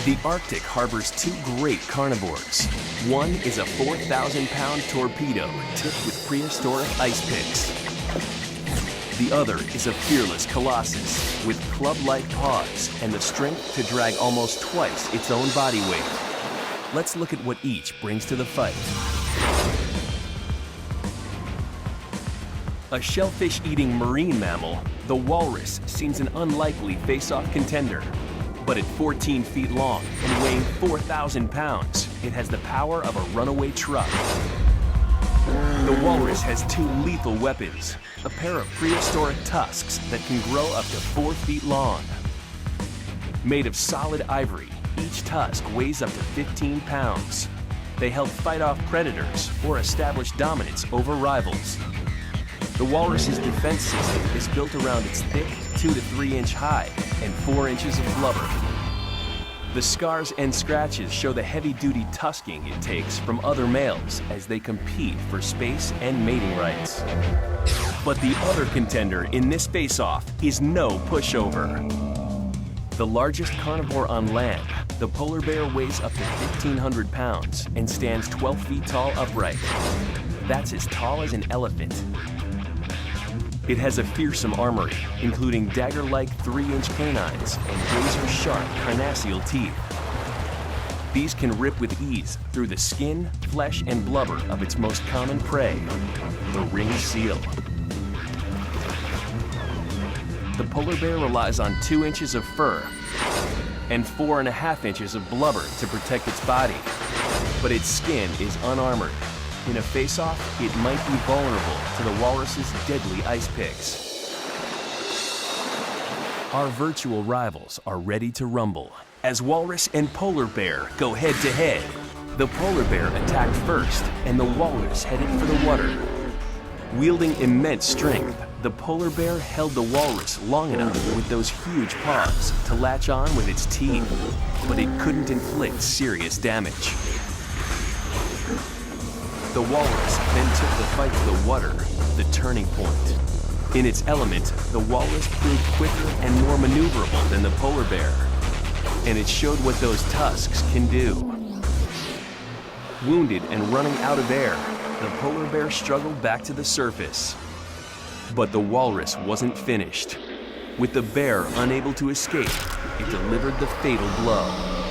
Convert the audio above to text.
The Arctic harbors two great carnivores. One is a 4,000-pound torpedo tipped with prehistoric ice picks. The other is a fearless colossus with club-like paws and the strength to drag almost twice its own body weight. Let's look at what each brings to the fight. A shellfish-eating marine mammal, the walrus seems an unlikely face-off contender. But at 14 feet long and weighing 4,000 pounds, it has the power of a runaway truck. The walrus has two lethal weapons, a pair of prehistoric tusks that can grow up to 4 feet long. Made of solid ivory, each tusk weighs up to 15 pounds. They help fight off predators or establish dominance over rivals. The walrus's defense system is built around its thick 2 to 3 inch hide and 4 inches of blubber. The scars and scratches show the heavy-duty tusking it takes from other males as they compete for space and mating rights. But the other contender in this face-off is no pushover. The largest carnivore on land, the polar bear weighs up to 1,500 pounds and stands 12 feet tall upright. That's as tall as an elephant. It has a fearsome armory, including dagger-like 3-inch canines and razor-sharp carnassial teeth. These can rip with ease through the skin, flesh, and blubber of its most common prey, the ringed seal. The polar bear relies on 2 inches of fur and 4.5 inches of blubber to protect its body, but its skin is unarmored. In a face-off, it might be vulnerable to the walrus's deadly ice picks. Our virtual rivals are ready to rumble as walrus and polar bear go head-to-head. The polar bear attacked first, and the walrus headed for the water. Wielding immense strength, the polar bear held the walrus long enough with those huge paws to latch on with its teeth, but it couldn't inflict serious damage. The walrus then took the fight to the water, the turning point. In its element, the walrus proved quicker and more maneuverable than the polar bear, and it showed what those tusks can do. Wounded and running out of air, the polar bear struggled back to the surface. But the walrus wasn't finished. With the bear unable to escape, it delivered the fatal blow.